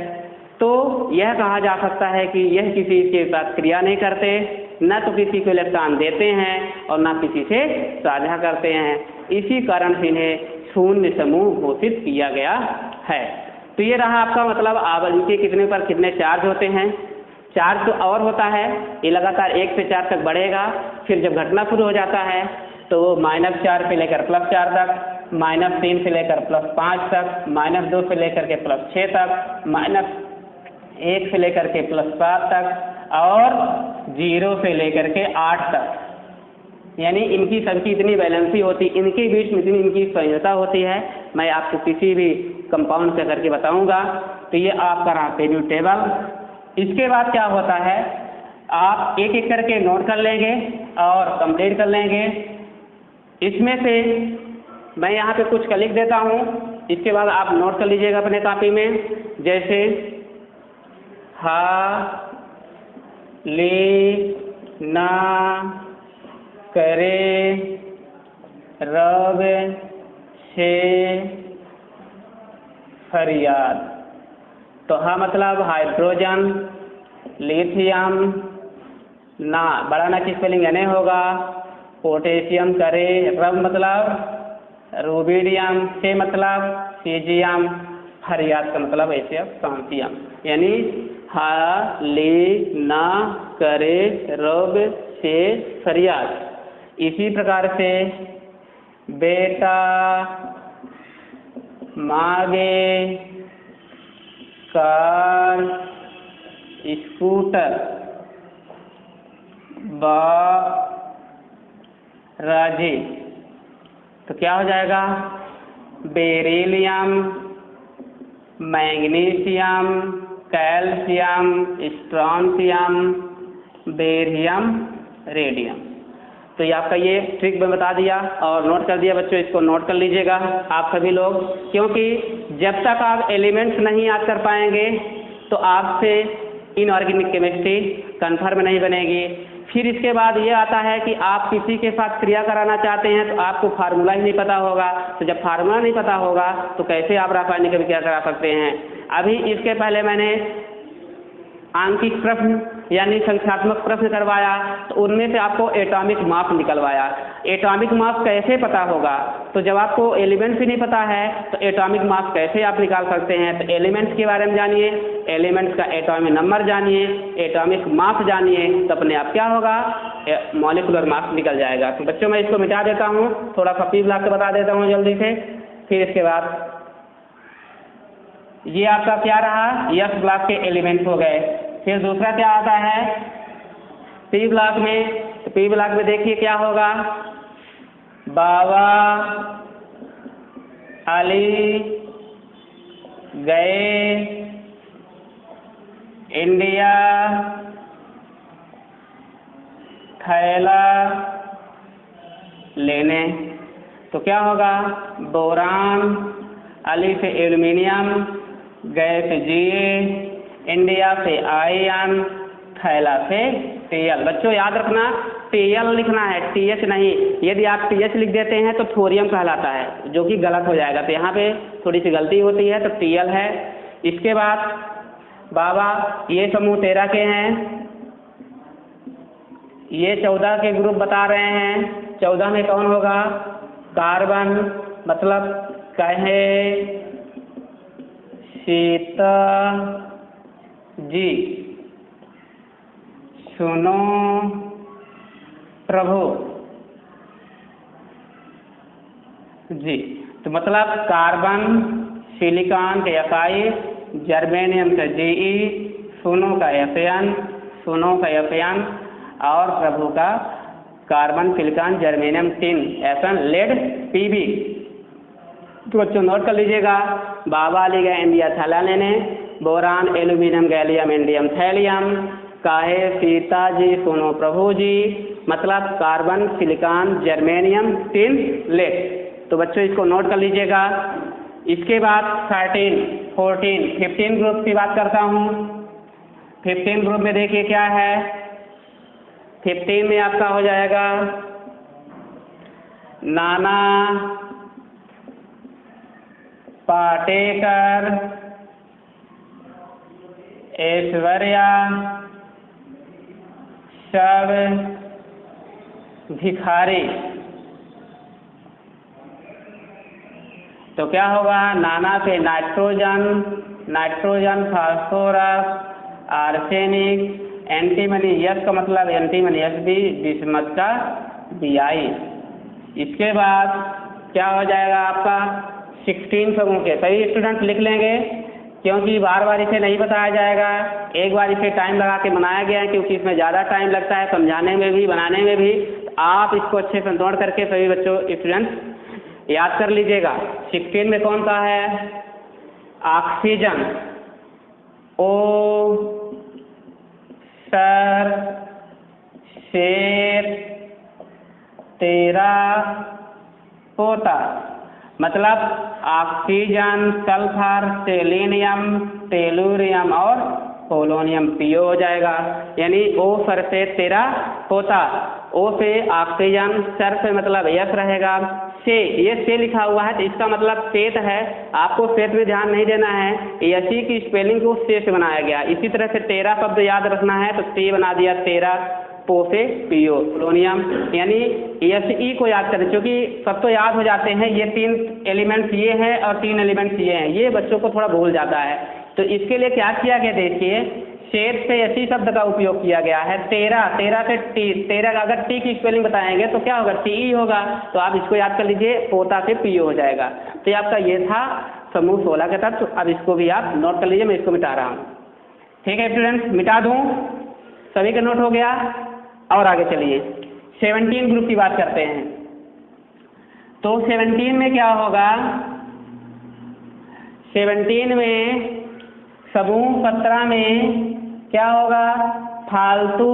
तो यह कहा जा सकता है कि यह किसी के साथ क्रिया नहीं करते, न तो किसी को इलेक्ट्रॉन देते हैं और न किसी से साझा करते हैं। इसी कारण से इन्हें शून्य समूह घोषित किया गया है। तो ये रहा आपका मतलब इनके कितने पर कितने चार्ज होते हैं। चार्ज तो और होता है, ये लगातार 1 से 4 तक बढ़ेगा, फिर जब घटना शुरू हो जाता है तो -4 से लेकर +4 तक, -3 से लेकर +5 तक, -2 से लेकर के +6 तक, -1 से लेकर के +7 तक और 0 से लेकर के 8 तक। यानी इनकी सबकी इतनी बैलेंसी होती, इनके बीच में इतनी इनकी संयोजता होती है, मैं आपको किसी भी कंपाउंड से करके बताऊंगा। तो ये आपका रहा पीरियोडिक टेबल। इसके बाद क्या होता है, आप एक एक करके नोट कर लेंगे और कंप्लीट कर लेंगे। इसमें से मैं यहाँ पे कुछ का लिख देता हूँ, इसके बाद आप नोट कर लीजिएगा अपने कॉपी में। जैसे हा ले ना करे रब से फरियाद। तो हा मतलब हाइड्रोजन, लिथियम, ना बड़ा ना की स्पेलिंग नहीं होगा, पोटेशियम करे, रब मतलब रूबिडियम, से मतलब सीजियम, फरियाद का मतलब ऐसे फ्रांसियम। यानी हा ले ना करे रब से फरियाद। इसी प्रकार से बेटा मांगे कार स्कूटर राजी। तो क्या हो जाएगा, beryllium, magnesium, calcium, strontium, barium, radium. तो ये आपका ये ट्रिक मैं बता दिया और नोट कर दिया बच्चों, इसको नोट कर लीजिएगा आप सभी लोग, क्योंकि जब तक आप एलिमेंट्स नहीं याद कर पाएंगे तो आपसे इनऑर्गेनिक केमिस्ट्री कन्फर्म नहीं बनेगी। फिर इसके बाद ये आता है कि आप किसी के साथ क्रिया कराना चाहते हैं तो आपको फार्मूला ही नहीं पता होगा। तो जब फार्मूला नहीं पता होगा तो कैसे आप रासायनिक अभिक्रिया करा सकते हैं। अभी इसके पहले मैंने आंकिक प्रश्न यानी संख्यात्मक प्रश्न करवाया, तो उनमें से आपको एटॉमिक मास निकलवाया। एटॉमिक मास कैसे पता होगा, तो जब आपको एलिमेंट्स ही नहीं पता है तो एटॉमिक मास कैसे आप निकाल सकते हैं। तो एलिमेंट्स के बारे में जानिए, एलिमेंट्स का एटॉमिक नंबर जानिए, एटॉमिक मास जानिए, तो अपने आप क्या होगा, मॉलिक्यूलर मास निकल जाएगा। तो बच्चों मैं इसको मिटा देता हूँ, थोड़ा सा पी ब्लॉक के बता देता हूँ जल्दी से। फिर इसके बाद ये आपका क्या रहा, यस ब्लॉक के एलिमेंट हो गए। फिर दूसरा क्या आता है पी ब्लॉक में, तो पी ब्लॉक में देखिए क्या होगा, बाबा अली गए इंडिया थैला लेने। तो क्या होगा, बोरान, अली से एल्युमिनियम, गए से जी, इंडिया से आयन, थैला से टीएल। बच्चों याद रखना टीएल लिखना है, टीएच नहीं। यदि आप टीएच लिख देते हैं तो थोरियम कहलाता है, जो कि गलत हो जाएगा। तो यहाँ पे थोड़ी सी गलती होती है, तो टीएल है। इसके बाद बाबा ये समूह 13 के हैं, ये 14 के ग्रुप बता रहे हैं। 14 में कौन होगा, कार्बन मतलब कहे सीता जी सुनो प्रभु जी। तो मतलब कार्बन, सिलिकॉन का एफआई, जर्मेनियम का जीई, सुनो का एफएन, सुनो का एफएन और प्रभु का carbon, silicon, germanium, tin, FN, lead, PB. तो बच्चों नोट कर लीजिएगा, बाबा अली गए इंडिया थैला लेने, boron, aluminium, gallium, indium, thallium, काहे सीता जी सुनो प्रभु जी, मतलब carbon, silicon, germanium, tin, lead. तो बच्चों इसको नोट कर लीजिएगा। इसके बाद 13, 14, 15 ग्रुप की बात करता हूँ। 15 ग्रुप में देखिए क्या है, 15 में आपका हो जाएगा नाना पाटेकर, ऐश्वर्या, सब भिखारी। तो क्या होगा, नाना पे nitrogen, phosphorus, arsenic, antimony, yes का मतलब एंटीमनी एसबी, बिस्मथ का बीआई। इसके बाद क्या हो जाएगा आपका 16 समूह के। सभी स्टूडेंट लिख लेंगे क्योंकि बार बार इसे नहीं बताया जाएगा, एक बार इसे टाइम लगा के बनाया गया है क्योंकि इसमें ज़्यादा टाइम लगता है समझाने में भी बनाने में भी। आप इसको अच्छे से नोट करके सभी बच्चों स्टूडेंट याद कर लीजिएगा। 16 में कौन सा है, ऑक्सीजन, ओ, सर, शेर, तेरा, पोता, मतलब ऑक्सीजन, सल्फर, सेलेनियम, टेलुरियम और पोलोनियम पीओ हो जाएगा। यानी ओ सर से तेरा पोता, ओ से ऑक्सीजन, सर से मतलब यस रहेगा, से ये से लिखा हुआ है तो इसका मतलब सेत है, आपको सेत में ध्यान नहीं देना है, यसी की स्पेलिंग को से बनाया गया। इसी तरह से तेरा शब्द याद रखना है तो ते बना दिया तेरा, पो से पीओ, पोलोनियम, यानी एस ई को याद करें क्योंकि सब तो याद हो जाते हैं, ये 3 एलिमेंट्स ये हैं और 3 एलिमेंट्स ये हैं, ये बच्चों को थोड़ा भूल जाता है। तो इसके लिए क्या किया गया देखिए, शेर से ऐसी शब्द का उपयोग किया गया है, तेरा से टी, तेरा अगर टी की स्पेलिंग बताएंगे तो क्या होगा, टी होगा, तो आप इसको याद कर लीजिए, पोता से पीओ हो जाएगा। तो ये आपका ये था समूह 16 के तत्व। अब इसको भी आप नोट कर लीजिए, मैं इसको मिटा रहा हूँ। ठीक है स्टूडेंट्स, मिटा दूँ, सभी का नोट हो गया। और आगे चलिए 17 ग्रुप की बात करते हैं। तो 17 में क्या होगा, 17 में समूह 17 में क्या होगा, फालतू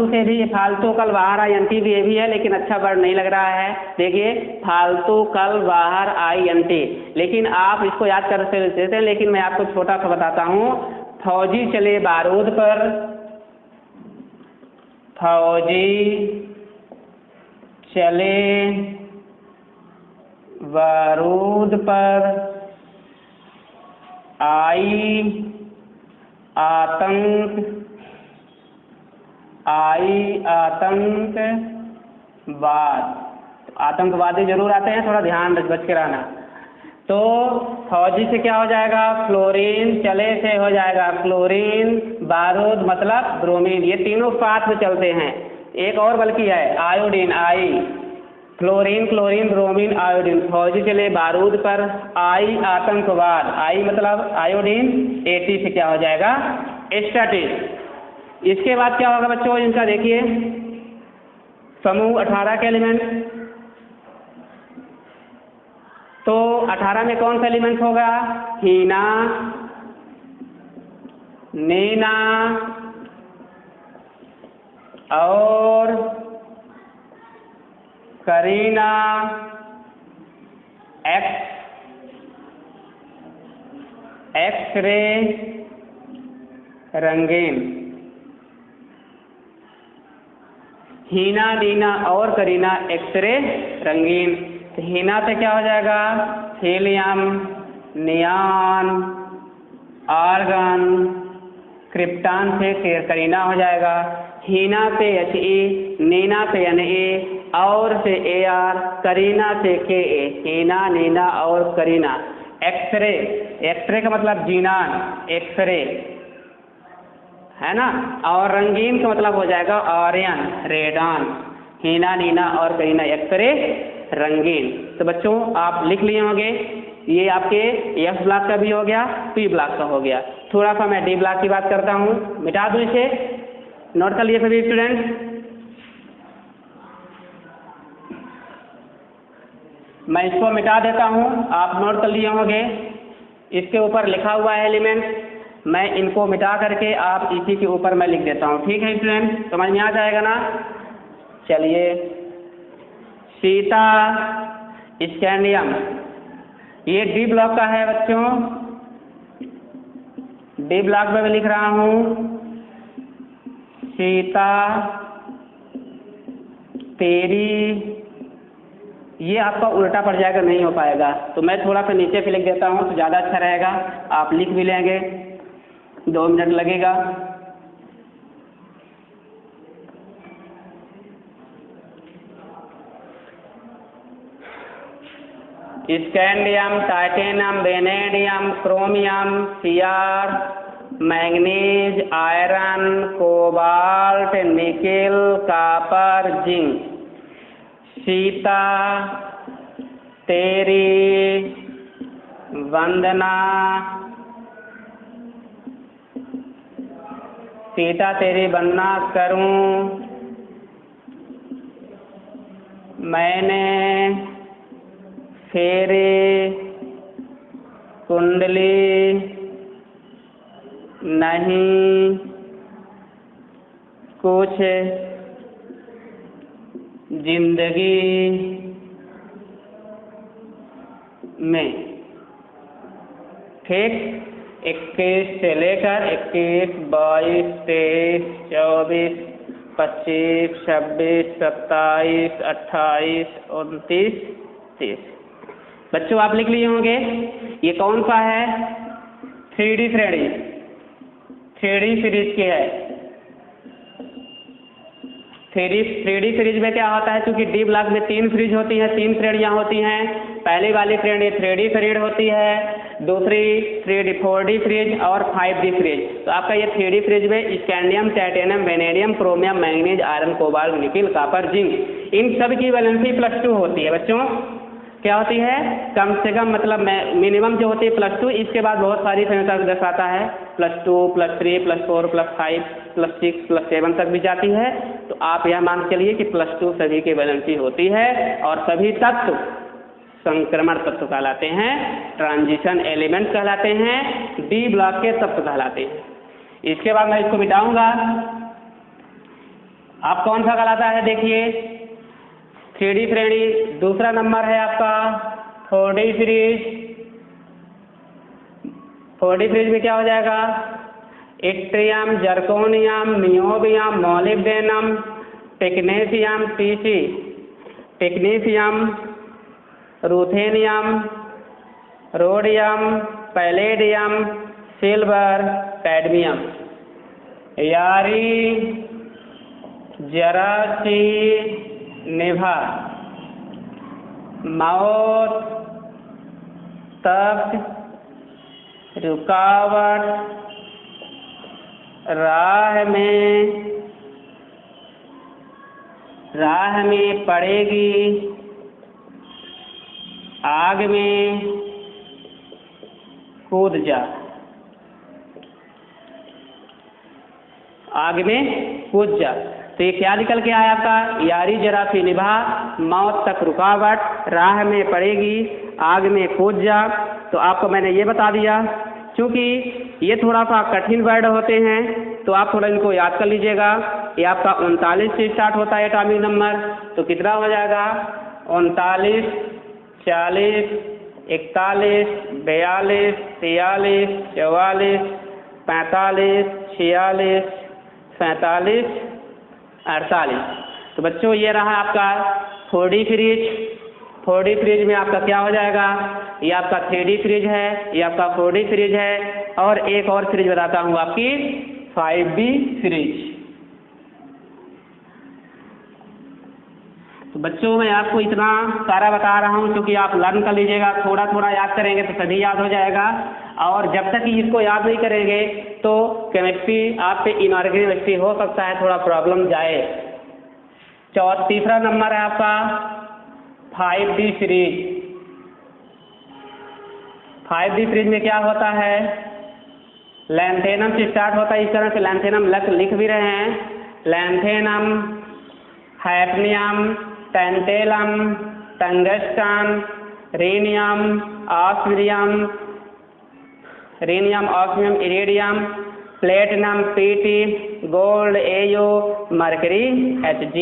से भी, फालतू कल बाहर आई एन टी भी, ये भी है लेकिन अच्छा वर्ड नहीं लग रहा है। देखिए फालतू कल बाहर आई एन टी, लेकिन आप इसको याद कर सकते हैं, लेकिन मैं आपको छोटा सा बताता हूँ। फौजी चले बारूद पर, फौजी चले बारूद पर, आई आतंकवाद, आतंकवादी जरूर आते हैं, थोड़ा ध्यान बच के रहना। तो फौजी से क्या हो जाएगा, फ्लोरीन, चले से हो जाएगा क्लोरीन, बारूद मतलब ब्रोमीन, ये तीनों साथ में चलते हैं। एक और बल्कि है आयोडीन, आई, फ्लोरीन, क्लोरीन, ब्रोमीन, आयोडीन। फौजी चले बारूद पर, आई आतंकवाद, आई मतलब आयोडीन, एटी से क्या हो जाएगा, स्टैटिस। इसके बाद क्या होगा बच्चों, इनका देखिए समूह 18 के एलिमेंट। तो 18 में कौन सा एलिमेंट होगा, हीना, नीना और करीना, एक्स-रे, रंगीन। हीना, नीना और करीना, एक्स-रे, रंगीन। हीना से क्या हो जाएगा, हीलियम, नियॉन, आर्गन। क्रिप्टॉन से करीना हो जाएगा। हीना से He, नीना से Na और से Ar, करीना से Ka। हीना, नीना और करीना। एक्सरे, एक्सरे का मतलब जीनान, एक्सरे है ना, और रंगीन का मतलब हो जाएगा आर्यन, रेडान। हीना, नीना और करीना, एक्सरे, रंगीन। तो बच्चों आप लिख लिए होंगे, ये आपके एफ ब्लॉक का भी हो गया, पी ब्लॉक का हो गया। थोड़ा सा मैं डी ब्लॉक की बात करता हूँ, मिटा दूँ इसे, नोट कर लिए सभी स्टूडेंट। मैं इसको मिटा देता हूँ, आप नोट कर लिए होंगे। इसके ऊपर लिखा हुआ है एलिमेंट, मैं इनको मिटा करके आप इसी के ऊपर मैं लिख देता हूँ। ठीक है स्टूडेंट, समझ में आ जाएगा ना। चलिए सीता, स्कैंडियम, ये डी ब्लॉक का है बच्चों। डी ब्लॉक में मैं लिख रहा हूँ सीता तेरी, ये आपका उल्टा पड़ जाएगा, नहीं हो पाएगा, तो मैं थोड़ा सा नीचे पे लिख देता हूँ तो ज़्यादा अच्छा रहेगा। आप लिख भी लेंगे, 2 मिनट लगेगा। Scandium, titanium, vanadium, chromium, CR, manganese, iron, cobalt, nickel, copper, zinc. Sita तेरी वंदना, सीता तेरी वंदना करूं, मैंने फेरे कुंडली नहीं कुछ जिंदगी में। ठीक, 21 से लेकर 21, 22, 23, 24, 25, 26, 27, 28, 29, 30। बच्चों आप लिख लिए होंगे। ये कौन सा है? 3D श्रेणी, 3D सीरीज की है। 3D सीरीज में क्या होता है, क्योंकि डी ब्लॉक में 3 सीरीज होती हैं, 3 श्रेणियाँ होती हैं। पहली वाली श्रेणी 3D सीरीज होती है, दूसरी 4D सीरीज और 5D सीरीज। तो आपका ये 3D सीरीज में scandium, titanium, vanadium, chromium, manganese, iron, cobalt, nickel, copper, zinc, इन सब की वैलेंसी +2 होती है। बच्चों क्या होती है? कम से कम मतलब मिनिमम जो होती है +2, इसके बाद बहुत सारी संख्या दर्शाता है, +2, +3, +4, +5, +6, +7 तक भी जाती है। तो आप यह मान के चलिए कि +2 सभी की वैलेंसी होती है और सभी तत्व संक्रमण तत्व कहलाते हैं, ट्रांजिशन एलिमेंट कहलाते हैं, डी ब्लॉक के तत्व कहलाते हैं। इसके बाद मैं इसको मिटाऊंगा। आप कौन सा कहलाता है? देखिए 3D श्रेणी। दूसरा नंबर है आपका 4D सीरीज। 4D सीरीज में क्या हो जाएगा? Yttrium, zirconium, niobium, molybdenum, technetium, TC, technetium, ruthenium, rhodium, palladium, silver, cadmium, यारी, जरासी, निभा, मौत तक, रुकावट, राह में पड़ेगी, आग में कूद जा, आग में कूद जा। तो ये क्या निकल के आया आपका? यारी, जरासी, निभा, मौत तक, रुकावट, राह में पड़ेगी, आग में कूद जा। तो आपको मैंने ये बता दिया। क्योंकि ये थोड़ा सा कठिन वर्ड होते हैं तो आप थोड़ा इनको याद कर लीजिएगा। ये आपका 39 से स्टार्ट होता है एटॉमिक नंबर, तो कितना हो जाएगा? 39, 40, 41, 42, 43, 44, 45, 46, 47, 48। तो बच्चों ये रहा आपका 4D सीरीज। 4D सीरीज में आपका क्या हो जाएगा? ये आपका 3D सीरीज है, ये आपका 4D सीरीज है, और एक और सीरीज बताता हूँ आपकी 5D सीरीज। तो बच्चों मैं आपको इतना सारा बता रहा हूँ क्योंकि आप लर्न कर लीजिएगा, थोड़ा थोड़ा याद करेंगे तो सभी याद हो जाएगा। और जब तक इसको याद नहीं करेंगे तो केमिस्ट्री आपसे इनऑर्गेनिक केमिस्ट्री हो सकता है थोड़ा प्रॉब्लम जाए। तीसरा नंबर है आपका 5D सीरीज। 5D सीरीज में क्या होता है? लैंथेनम से स्टार्ट होता है, इस तरह से लैंथेनम लिख भी रहे हैं। Lanthanum, hafnium, tantalum, tungsten, rhenium, osmium, iridium, platinum, PT, gold, AU, mercury, Hg।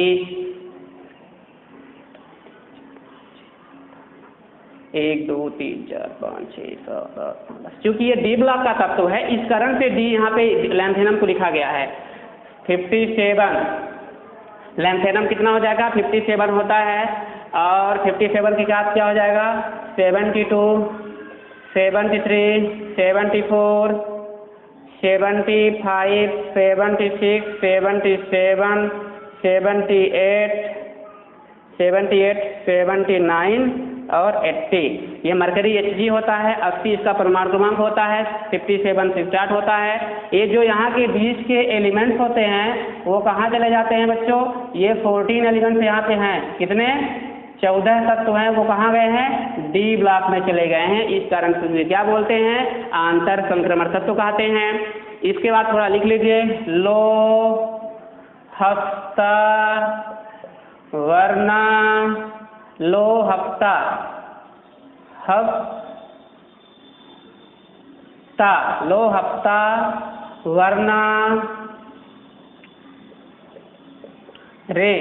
1 2 3 4 5 6 7 8। क्योंकि ये डी ब्लॉक का तत्व है, इस कारण से डी यहाँ पे लैंथेनम को लिखा गया है। 57। लैंथेनम कितना हो जाएगा? 57 होता है। और 57 के साथ क्या हो जाएगा? 72, 73, 74, 75, 76, 77, 78, 79 और 80। ये मरकरी Hg होता है। 80 इसका परमाणु क्रमांक होता है। 57 से स्टार्ट होता है। ये जो यहाँ के बीच के एलिमेंट्स होते हैं वो कहाँ चले जाते हैं बच्चों? ये 14 एलिमेंट्स यहाँ पे हैं। कितने? 14 तत्व हैं। वो कहाँ गए हैं? D ब्लॉक में चले गए हैं। इस कारण से क्या बोलते हैं? आंतर संक्रमण तत्व कहते हैं। इसके बाद थोड़ा लिख लीजिए, लोहफ्ता वर्ना, लोहफ्ता, लोहफ्ता वर्ना रे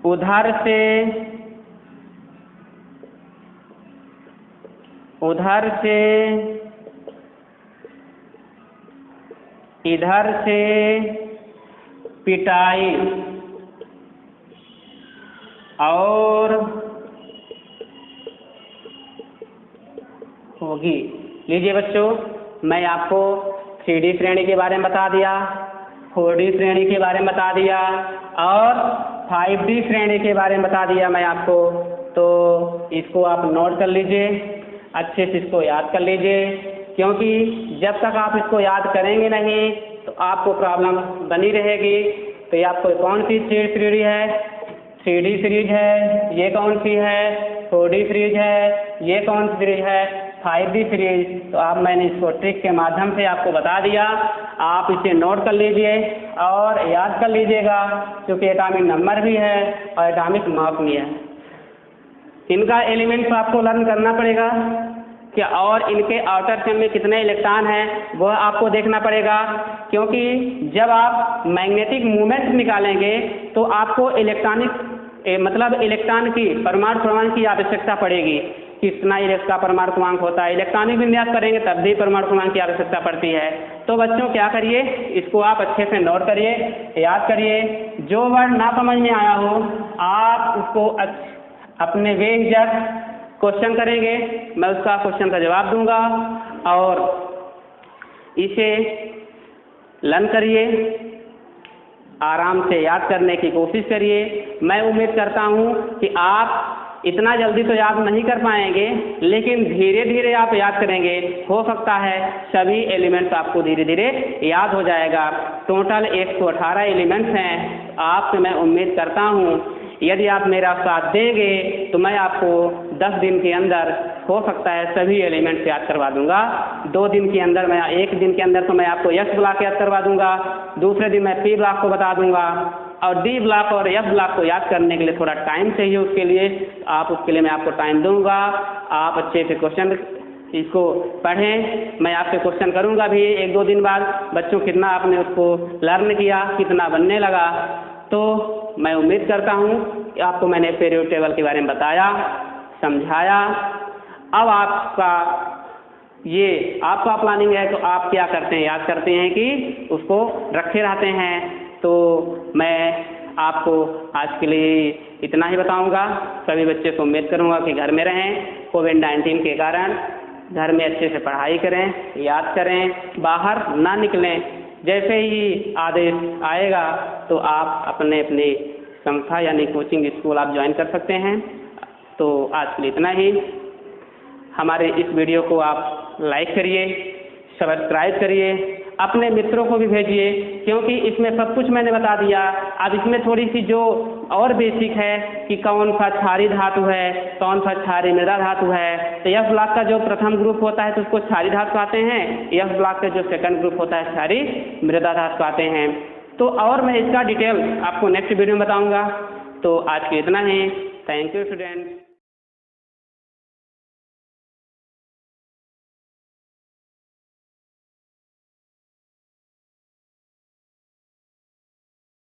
उधर से इधर से पिटाई और होगी। लीजिए बच्चों, मैं आपको 3D श्रेणी के बारे में बता दिया, 4D श्रेणी के बारे में बता दिया और 5D श्रेणी के बारे में बता दिया मैं आपको। तो इसको आप नोट कर लीजिए, अच्छे से इसको याद कर लीजिए, क्योंकि जब तक आप इसको याद करेंगे नहीं तो आपको प्रॉब्लम बनी रहेगी। तो ये आपको कौन सी श्रेणी है? 3D सीरीज है। ये कौन सी है? 4D सीरीज है। ये कौन सी सीरीज है? 5D series. तो आप मैंने इसको ट्रिक के माध्यम से आपको बता दिया। आप इसे नोट कर लीजिए और याद कर लीजिएगा, क्योंकि एटॉमिक नंबर भी है और एटॉमिक मास भी है। इनका एलिमेंट्स आपको लर्न करना पड़ेगा कि और इनके आउटर शेल में कितने इलेक्ट्रॉन हैं वह आपको देखना पड़ेगा, क्योंकि जब आप मैग्नेटिक मूवमेंट निकालेंगे तो आपको इलेक्ट्रॉन की परमाणु क्रमांक की आवश्यकता पड़ेगी। कितना इसका परमाणु क्रमांक होता है, इलेक्ट्रॉनिक विन्यास करेंगे तब भी परमाणु क्रमांक की आवश्यकता पड़ती है। तो बच्चों क्या करिए, इसको आप अच्छे से नोट करिए, याद करिए। जो वर्ड ना समझ में आया हो आप उसको अपने बेझिझक क्वेश्चन करेंगे, मैं उसका क्वेश्चन का जवाब दूंगा और इसे लर्न करिए, आराम से याद करने की कोशिश करिए। मैं उम्मीद करता हूं कि आप इतना जल्दी तो याद नहीं कर पाएंगे, लेकिन धीरे धीरे आप याद करेंगे। हो सकता है सभी एलिमेंट्स आपको धीरे धीरे याद हो जाएगा। टोटल 118 एलिमेंट्स हैं। आपसे मैं उम्मीद करता हूं यदि आप मेरा साथ देंगे तो मैं आपको 10 दिन के अंदर हो सकता है सभी एलिमेंट्स याद करवा दूंगा। 2 दिन के अंदर मैं 1 दिन के अंदर तो मैं आपको S ब्लॉक याद करवा दूंगा, दूसरे दिन मैं P ब्लॉक को बता दूंगा और D ब्लॉक और F ब्लॉक को याद करने के लिए थोड़ा टाइम चाहिए। उसके लिए मैं आपको टाइम दूंगा। आप अच्छे से क्वेश्चन इसको पढ़ें। मैं आपसे क्वेश्चन करूंगा भी 1-2 दिन बाद, बच्चों कितना आपने उसको लर्न किया, कितना बनने लगा। तो मैं उम्मीद करता हूं कि आपको मैंने पीरियोडिक टेबल के बारे में बताया, समझाया। अब आपका प्लानिंग है तो आप क्या करते हैं, याद करते हैं कि उसको रखे रहते हैं। तो मैं आपको आज के लिए इतना ही बताऊंगा। सभी बच्चे को उम्मीद करूंगा कि घर में रहें, कोविड-19 के कारण घर में अच्छे से पढ़ाई करें, याद करें, बाहर ना निकलें। जैसे ही आदेश आएगा तो आप अपने संस्था यानी कोचिंग स्कूल आप ज्वाइन कर सकते हैं। तो आज के लिए इतना ही। हमारे इस वीडियो को आप लाइक करिए, सब्सक्राइब करिए, अपने मित्रों को भी भेजिए, क्योंकि इसमें सब कुछ मैंने बता दिया। अब इसमें थोड़ी सी जो और बेसिक है कि कौन सा क्षारीय धातु है, कौन सा क्षारीय मृदा धातु है। तो F ब्लॉक का जो प्रथम ग्रुप होता है तो उसको क्षारीय धातु कहते हैं। F ब्लॉक का जो सेकंड ग्रुप होता है क्षारीय मृदा धातु कहते हैं। तो और मैं इसका डिटेल आपको नेक्स्ट वीडियो में बताऊंगा। तो आज के इतना ही। Thank you student.